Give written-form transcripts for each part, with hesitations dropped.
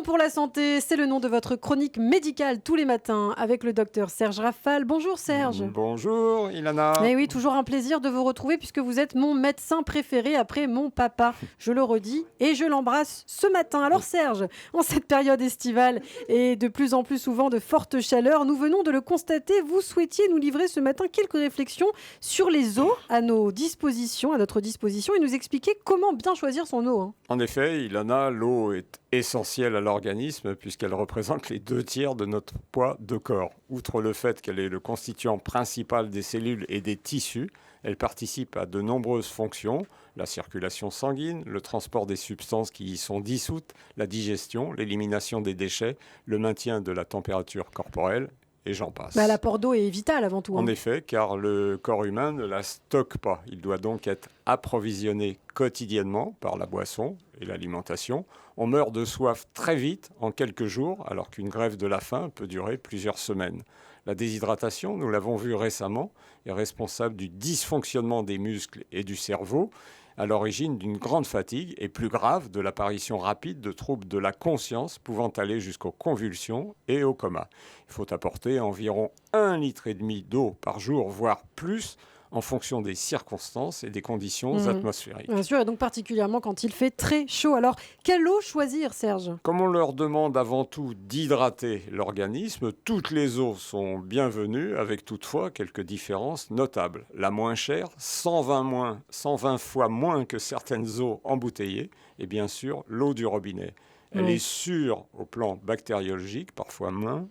pour la santé, c'est le nom de votre chronique médicale tous les matins avec le docteur Serge Rafal. Bonjour Serge. Bonjour Ilana. Eh oui, toujours un plaisir de vous retrouver puisque vous êtes mon médecin préféré après mon papa. Je le redis et je l'embrasse ce matin. Alors Serge, en cette période estivale et de plus en plus souvent de forte chaleur, nous venons de le constater, vous souhaitiez nous livrer ce matin quelques réflexions sur les eaux à notre disposition et nous expliquer comment bien choisir son eau. En effet, Ilana, l'eau est essentielle à l'organisme puisqu'elle représente les 2/3 de notre poids de corps. Outre le fait qu'elle est le constituant principal des cellules et des tissus, elle participe à de nombreuses fonctions, la circulation sanguine, le transport des substances qui y sont dissoutes, la digestion, l'élimination des déchets, le maintien de la température corporelle, et j'en passe. L'apport d'eau est vital avant tout. En effet, car le corps humain ne la stocke pas. Il doit donc être approvisionné quotidiennement par la boisson et l'alimentation. On meurt de soif très vite, en quelques jours, alors qu'une grève de la faim peut durer plusieurs semaines. La déshydratation, nous l'avons vu récemment, est responsable du dysfonctionnement des muscles et du cerveau, à l'origine d'une grande fatigue et plus grave de l'apparition rapide de troubles de la conscience pouvant aller jusqu'aux convulsions et au coma. Il faut apporter environ 1,5 litre d'eau par jour, voire plus, en fonction des circonstances et des conditions atmosphériques. Bien sûr, et donc particulièrement quand il fait très chaud. Alors, quelle eau choisir, Serge ? Comme on leur demande avant tout d'hydrater l'organisme, toutes les eaux sont bienvenues, avec toutefois quelques différences notables. La moins chère, 120 fois moins que certaines eaux embouteillées, et bien sûr l'eau du robinet. Elle est sûre au plan bactériologique, parfois moins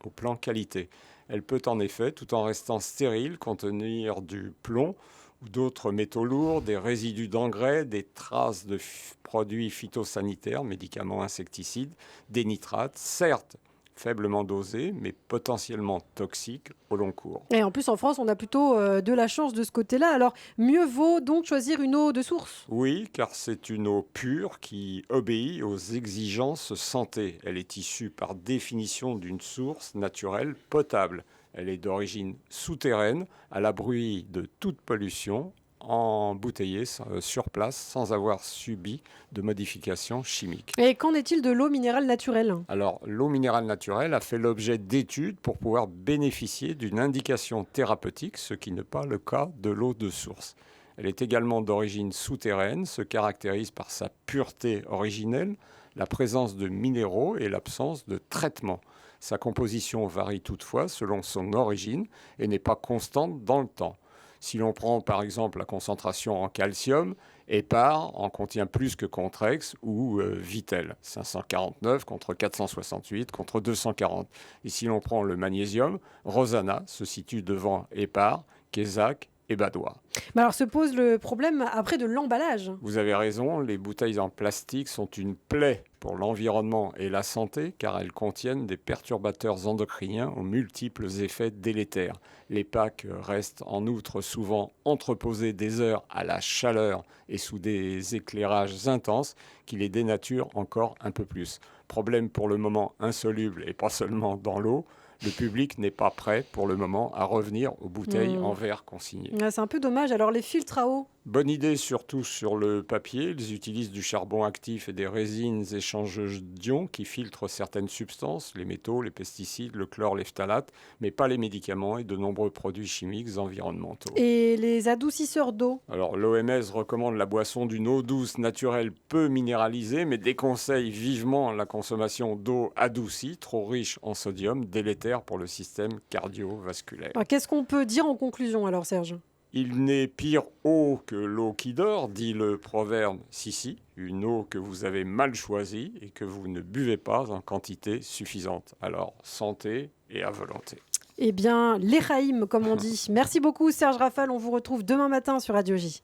au plan qualité. Elle peut en effet, tout en restant stérile, contenir du plomb ou d'autres métaux lourds, des résidus d'engrais, des traces de produits phytosanitaires, médicaments insecticides, des nitrates, certes faiblement dosés, mais potentiellement toxiques au long cours. Et en plus, en France, on a plutôt de la chance de ce côté-là. Alors, mieux vaut donc choisir une eau de source ? Oui, car c'est une eau pure qui obéit aux exigences santé. Elle est issue par définition d'une source naturelle potable. Elle est d'origine souterraine, à l'abri de toute pollution, embouteillée sur place sans avoir subi de modifications chimiques. Et qu'en est-il de l'eau minérale naturelle ? Alors, l'eau minérale naturelle a fait l'objet d'études pour pouvoir bénéficier d'une indication thérapeutique, ce qui n'est pas le cas de l'eau de source. Elle est également d'origine souterraine, se caractérise par sa pureté originelle, la présence de minéraux et l'absence de traitement. Sa composition varie toutefois selon son origine et n'est pas constante dans le temps. Si l'on prend par exemple la concentration en calcium, Hépar en contient plus que Contrex ou Vittel, 549 contre 468 contre 240. Et si l'on prend le magnésium, Rosana se situe devant Hépar, Quézac et Badois. Mais alors se pose le problème après de l'emballage. Vous avez raison, les bouteilles en plastique sont une plaie pour l'environnement et la santé car elles contiennent des perturbateurs endocriniens aux multiples effets délétères. Les packs restent en outre souvent entreposés des heures à la chaleur et sous des éclairages intenses qui les dénaturent encore un peu plus. Problème pour le moment insoluble et pas seulement dans l'eau. Le public n'est pas prêt pour le moment à revenir aux bouteilles en verre consignées. C'est un peu dommage. Alors les filtres à eau ? Bonne idée surtout sur le papier. Ils utilisent du charbon actif et des résines échangeuses d'ions qui filtrent certaines substances, les métaux, les pesticides, le chlore, les phtalates, mais pas les médicaments et de nombreux produits chimiques environnementaux. Et les adoucisseurs d'eau ? Alors l'OMS recommande la boisson d'une eau douce naturelle peu minéralisée, mais déconseille vivement la consommation d'eau adoucie, trop riche en sodium, délétère pour le système cardiovasculaire. Qu'est-ce qu'on peut dire en conclusion alors, Serge ? Il n'est pire eau que l'eau qui dort, dit le proverbe Sissi, une eau que vous avez mal choisie et que vous ne buvez pas en quantité suffisante. Alors, santé et à volonté. Eh bien, l'Echaïm, comme on dit. Merci beaucoup, Serge Rafal. On vous retrouve demain matin sur Radio J.